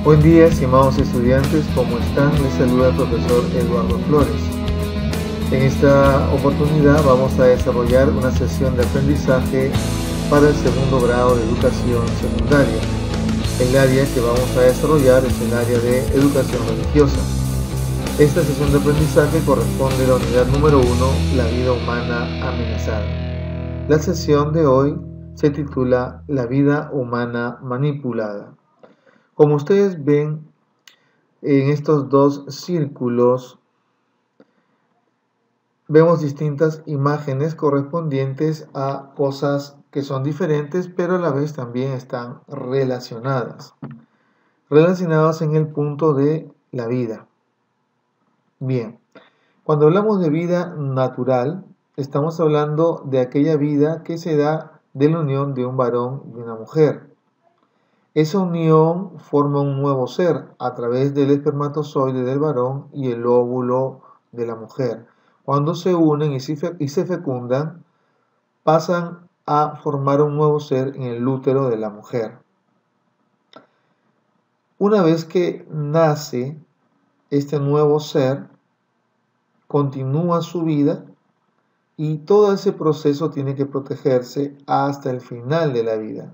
Buen día, estimados estudiantes, ¿cómo están? Les saluda el profesor Eduardo Flores. En esta oportunidad vamos a desarrollar una sesión de aprendizaje para el segundo grado de educación secundaria. El área que vamos a desarrollar es el área de educación religiosa. Esta sesión de aprendizaje corresponde a la unidad número 1, la vida humana amenazada. La sesión de hoy se titula La vida humana manipulada. Como ustedes ven en estos dos círculos, vemos distintas imágenes correspondientes a cosas que son diferentes, pero a la vez también están relacionadas en el punto de la vida. Bien, cuando hablamos de vida natural, estamos hablando de aquella vida que se da de la unión de un varón y una mujer. Esa unión forma un nuevo ser a través del espermatozoide del varón y el óvulo de la mujer. Cuando se unen y se fecundan, pasan a formar un nuevo ser en el útero de la mujer. Una vez que nace este nuevo ser, continúa su vida y todo ese proceso tiene que protegerse hasta el final de la vida.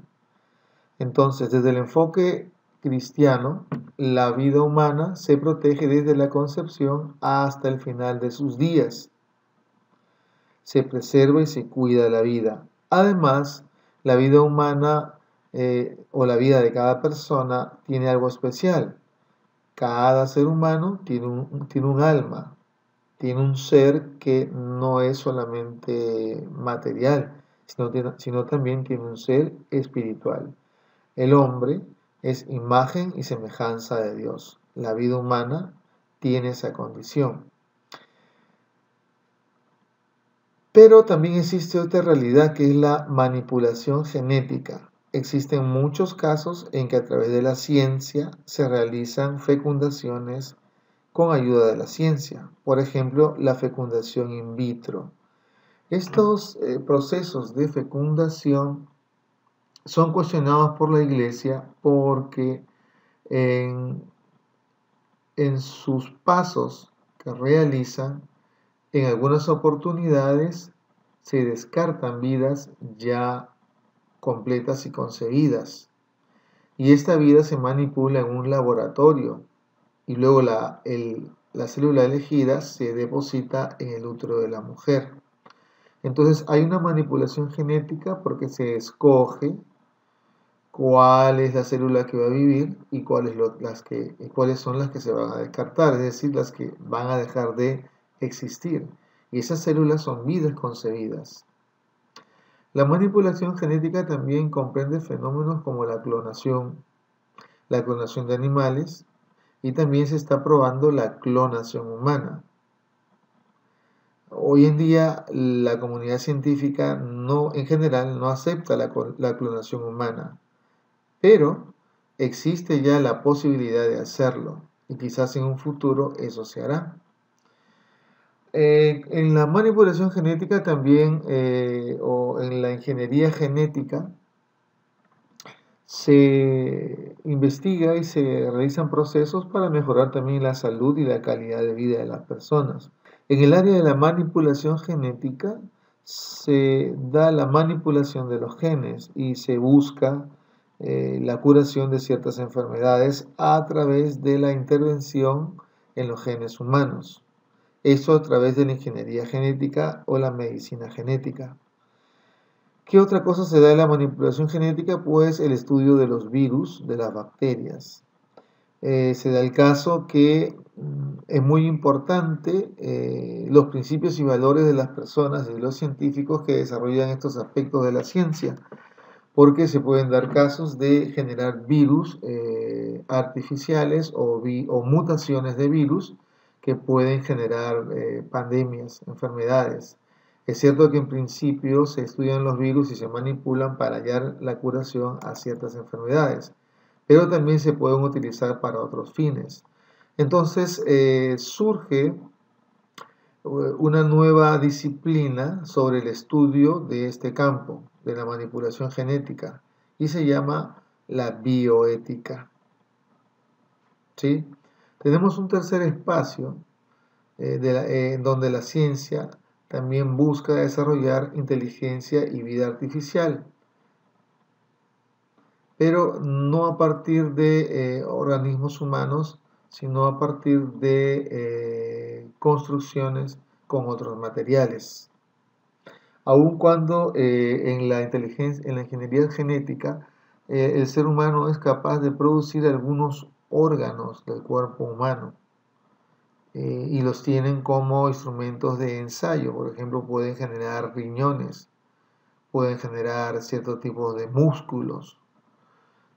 Entonces, desde el enfoque cristiano, la vida humana se protege desde la concepción hasta el final de sus días. Se preserva y se cuida la vida. Además, la vida humana o la vida de cada persona tiene algo especial. Cada ser humano tiene un alma, tiene un ser que no es solamente material, sino también tiene un ser espiritual. El hombre es imagen y semejanza de Dios. La vida humana tiene esa condición. Pero también existe otra realidad que es la manipulación genética. Existen muchos casos en que a través de la ciencia se realizan fecundaciones con ayuda de la ciencia. Por ejemplo, la fecundación in vitro. Estos procesos de fecundación son cuestionados por la Iglesia porque en sus pasos que realizan, en algunas oportunidades se descartan vidas ya completas y concebidas. Y esta vida se manipula en un laboratorio y luego la célula elegida se deposita en el útero de la mujer. Entonces hay una manipulación genética porque se escoge cuál es la célula que va a vivir y cuáles son las que se van a descartar, es decir, las que van a dejar de existir. Y esas células son vidas concebidas. La manipulación genética también comprende fenómenos como la clonación de animales, y también se está probando la clonación humana. Hoy en día la comunidad científica en general no acepta la clonación humana, pero existe ya la posibilidad de hacerlo y quizás en un futuro eso se hará. En la manipulación genética también o en la ingeniería genética se investiga y se realizan procesos para mejorar también la salud y la calidad de vida de las personas. En el área de la manipulación genética se da la manipulación de los genes y se busca la curación de ciertas enfermedades a través de la intervención en los genes humanos. Eso a través de la ingeniería genética o la medicina genética. ¿Qué otra cosa se da en la manipulación genética? Pues el estudio de los virus, de las bacterias. Se da el caso que es muy importante los principios y valores de las personas y de los científicos que desarrollan estos aspectos de la ciencia, porque se pueden dar casos de generar virus artificiales o mutaciones de virus que pueden generar pandemias, enfermedades. Es cierto que en principio se estudian los virus y se manipulan para hallar la curación a ciertas enfermedades, pero también se pueden utilizar para otros fines. Entonces surge una nueva disciplina sobre el estudio de este campo, de la manipulación genética, y se llama la bioética. ¿sí? Tenemos un tercer espacio donde la ciencia también busca desarrollar inteligencia y vida artificial, pero no a partir de organismos humanos, sino a partir de construcciones con otros materiales. Aun cuando en la ingeniería genética, el ser humano es capaz de producir algunos órganos del cuerpo humano y los tienen como instrumentos de ensayo. Por ejemplo, pueden generar riñones, pueden generar ciertos tipos de músculos.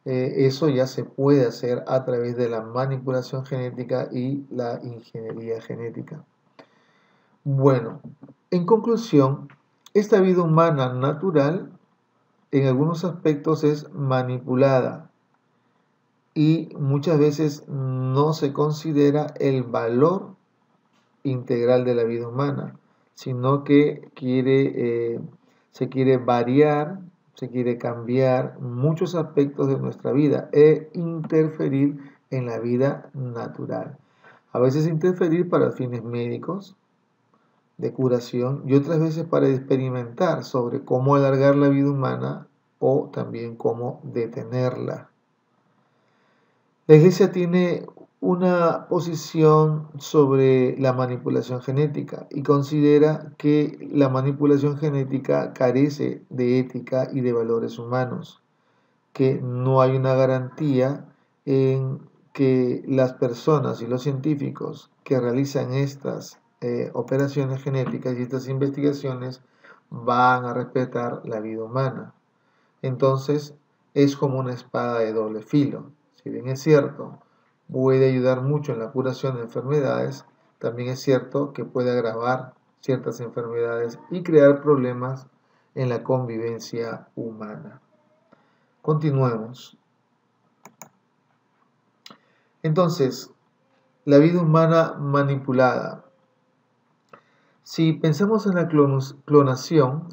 Eso ya se puede hacer a través de la manipulación genética y la ingeniería genética. Bueno, en conclusión, esta vida humana natural en algunos aspectos es manipulada y muchas veces no se considera el valor integral de la vida humana, sino que se quiere variar, se quiere cambiar muchos aspectos de nuestra vida e interferir en la vida natural. A veces interferir para fines médicos, de curación, y otras veces para experimentar sobre cómo alargar la vida humana o también cómo detenerla. La Iglesia tiene una posición sobre la manipulación genética y considera que la manipulación genética carece de ética y de valores humanos, que no hay una garantía en que las personas y los científicos que realizan estas operaciones genéticas y estas investigaciones van a respetar la vida humana. Entonces es como una espada de doble filo. Si bien es cierto, puede ayudar mucho en la curación de enfermedades, también es cierto que puede agravar ciertas enfermedades y crear problemas en la convivencia humana. Continuemos. Entonces, la vida humana manipulada. Si pensamos en la clonación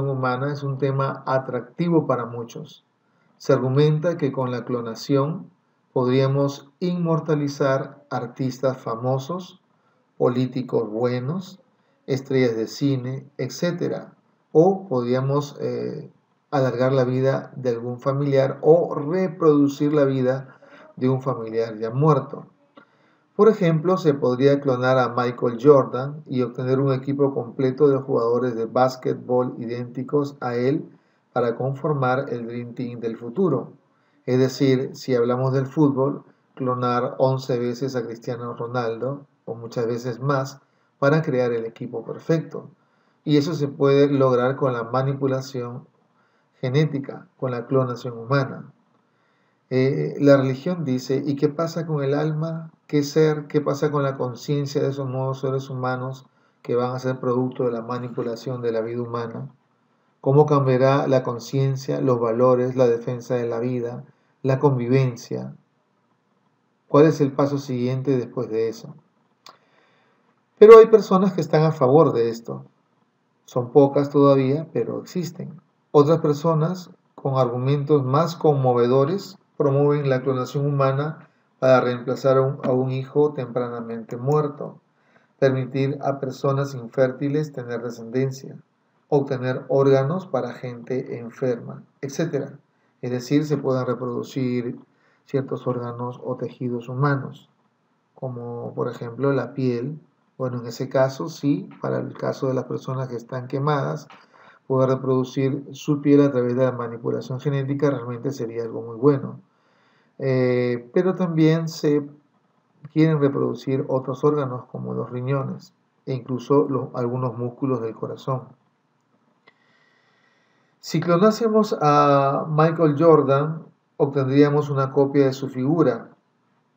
humana es un tema atractivo para muchos. Se argumenta que con la clonación podríamos inmortalizar artistas famosos, políticos buenos, estrellas de cine, etc. O podríamos alargar la vida de algún familiar o reproducir la vida de un familiar ya muerto. Por ejemplo, se podría clonar a Michael Jordan y obtener un equipo completo de jugadores de básquetbol idénticos a él para conformar el Dream Team del futuro. Es decir, si hablamos del fútbol, clonar 11 veces a Cristiano Ronaldo o muchas veces más para crear el equipo perfecto. Y eso se puede lograr con la manipulación genética, con la clonación humana. La religión dice, ¿y qué pasa con el alma? ¿Qué ser? ¿Qué pasa con la conciencia de esos nuevos seres humanos que van a ser producto de la manipulación de la vida humana? ¿Cómo cambiará la conciencia, los valores, la defensa de la vida, la convivencia? ¿Cuál es el paso siguiente después de eso? Pero hay personas que están a favor de esto. Son pocas todavía, pero existen. Otras personas, con argumentos más conmovedores, promueven la clonación humana para reemplazar a un hijo tempranamente muerto, permitir a personas infértiles tener descendencia, obtener órganos para gente enferma, etc. Es decir, se pueden reproducir ciertos órganos o tejidos humanos, como por ejemplo la piel. Bueno, en ese caso sí, para el caso de las personas que están quemadas, poder reproducir su piel a través de la manipulación genética realmente sería algo muy bueno. Pero también se quieren reproducir otros órganos como los riñones e incluso algunos músculos del corazón. Si clonásemos a Michael Jordan, obtendríamos una copia de su figura,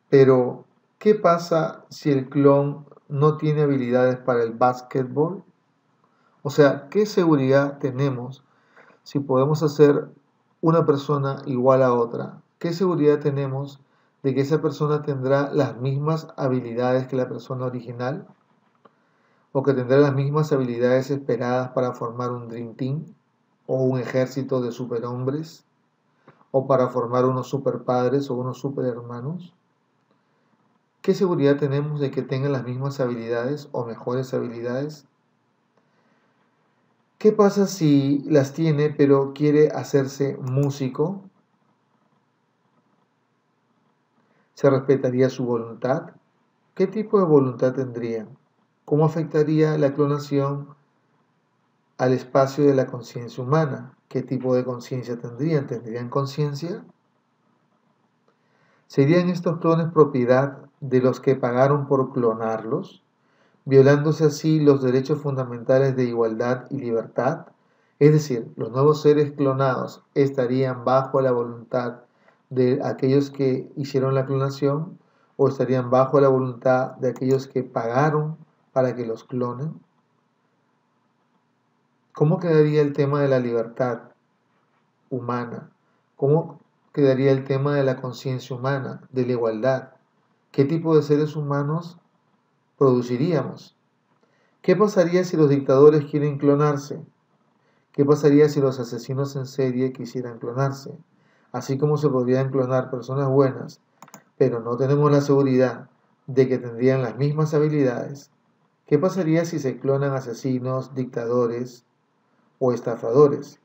pero ¿qué pasa si el clon no tiene habilidades para el básquetbol? O sea, ¿qué seguridad tenemos si podemos hacer una persona igual a otra? ¿Qué seguridad tenemos de que esa persona tendrá las mismas habilidades que la persona original? ¿O que tendrá las mismas habilidades esperadas para formar un Dream Team? ¿O un ejército de superhombres? ¿O para formar unos superpadres o unos superhermanos? ¿Qué seguridad tenemos de que tengan las mismas habilidades o mejores habilidades? ¿Qué pasa si las tiene pero quiere hacerse músico? ¿Se respetaría su voluntad? ¿Qué tipo de voluntad tendría? ¿Cómo afectaría la clonación al espacio de la conciencia humana? ¿Qué tipo de conciencia tendrían? ¿Tendrían conciencia? ¿Serían estos clones propiedad de los que pagaron por clonarlos, violándose así los derechos fundamentales de igualdad y libertad? Es decir, los nuevos seres clonados estarían bajo la voluntad de aquellos que hicieron la clonación o estarían bajo la voluntad de aquellos que pagaron para que los clonen. ¿Cómo quedaría el tema de la libertad humana? ¿Cómo quedaría el tema de la conciencia humana, de la igualdad? ¿Qué tipo de seres humanos produciríamos? ¿Qué pasaría si los dictadores quieren clonarse? ¿Qué pasaría si los asesinos en serie quisieran clonarse? Así como se podrían clonar personas buenas, pero no tenemos la seguridad de que tendrían las mismas habilidades. ¿Qué pasaría si se clonan asesinos, dictadores o estafadores?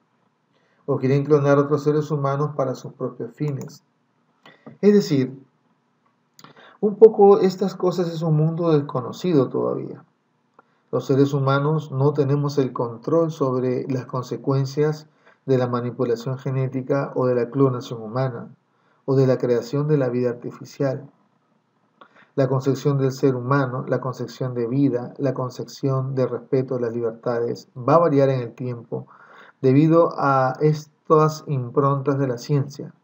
¿O quieren clonar otros seres humanos para sus propios fines? Es decir, un poco estas cosas es un mundo desconocido todavía. Los seres humanos no tenemos el control sobre las consecuencias de la manipulación genética o de la clonación humana o de la creación de la vida artificial. La concepción del ser humano, la concepción de vida, la concepción de respeto a las libertades va a variar en el tiempo debido a estas improntas de la ciencia,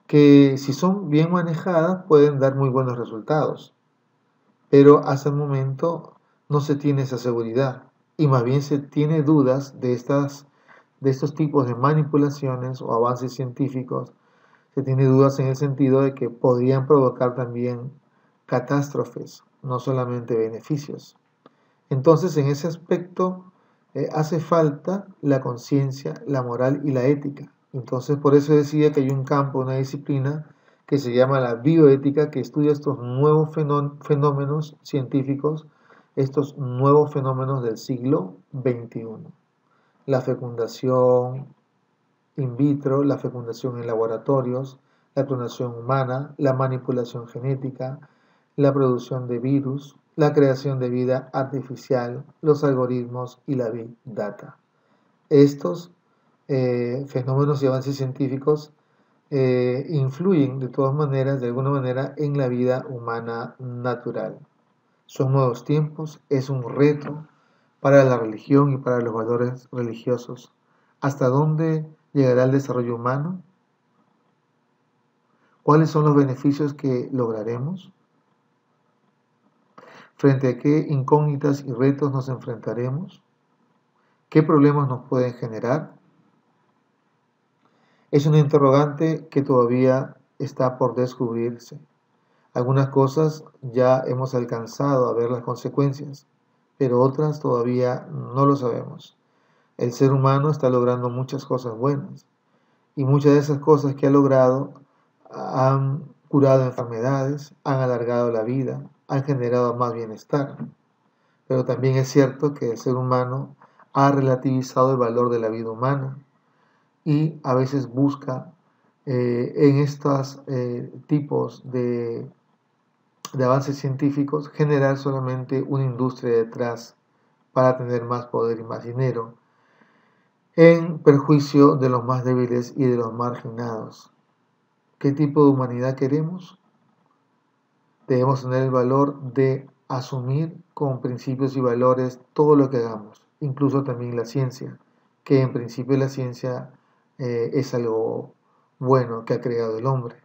que si son bien manejadas pueden dar muy buenos resultados, pero hasta el momento no se tiene esa seguridad y más bien se tiene dudas de estos tipos de manipulaciones o avances científicos. Se tiene dudas en el sentido de que podrían provocar también catástrofes, no solamente beneficios. Entonces, en ese aspecto hace falta la conciencia, la moral y la ética. Entonces, por eso decía que hay un campo, una disciplina que se llama la bioética, que estudia estos nuevos fenómenos científicos, estos nuevos fenómenos del siglo XXI. La fecundación in vitro, la fecundación en laboratorios, la clonación humana, la manipulación genética, la producción de virus, la creación de vida artificial, los algoritmos y la Big Data. Estos fenómenos y avances científicos influyen de todas maneras, de alguna manera, en la vida humana natural. Son nuevos tiempos, es un reto para la religión y para los valores religiosos. ¿Hasta dónde llegará el desarrollo humano? ¿Cuáles son los beneficios que lograremos? ¿Frente a qué incógnitas y retos nos enfrentaremos? ¿Qué problemas nos pueden generar? Es una interrogante que todavía está por descubrirse. Algunas cosas ya hemos alcanzado a ver las consecuencias, pero otras todavía no lo sabemos. El ser humano está logrando muchas cosas buenas y muchas de esas cosas que ha logrado han curado enfermedades, han alargado la vida, han generado más bienestar. Pero también es cierto que el ser humano ha relativizado el valor de la vida humana y a veces busca en estos tipos de avances científicos generar solamente una industria detrás para tener más poder y más dinero, en perjuicio de los más débiles y de los marginados. ¿Qué tipo de humanidad queremos? Debemos tener el valor de asumir con principios y valores todo lo que hagamos, incluso también la ciencia, que en principio la ciencia es algo bueno que ha creado el hombre,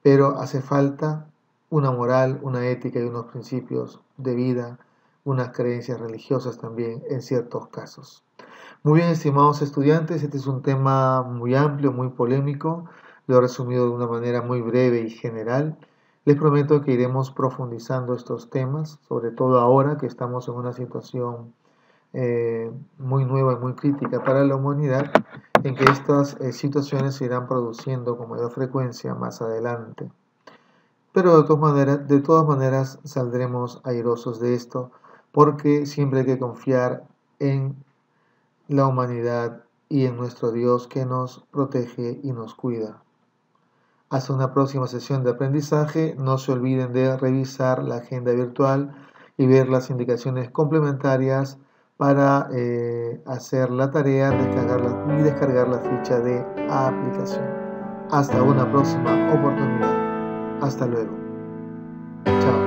pero hace falta una moral, una ética y unos principios de vida, unas creencias religiosas también en ciertos casos. Muy bien, estimados estudiantes, este es un tema muy amplio, muy polémico, lo he resumido de una manera muy breve y general. Les prometo que iremos profundizando estos temas, sobre todo ahora que estamos en una situación muy nueva y muy crítica para la humanidad, en que estas situaciones se irán produciendo con mayor frecuencia más adelante. pero de todas maneras saldremos airosos de esto, porque siempre hay que confiar en la humanidad y en nuestro Dios que nos protege y nos cuida. Hasta una próxima sesión de aprendizaje. No se olviden de revisar la agenda virtual y ver las indicaciones complementarias para hacer la tarea y descargar la ficha de aplicación. Hasta una próxima oportunidad. Hasta luego. Chao.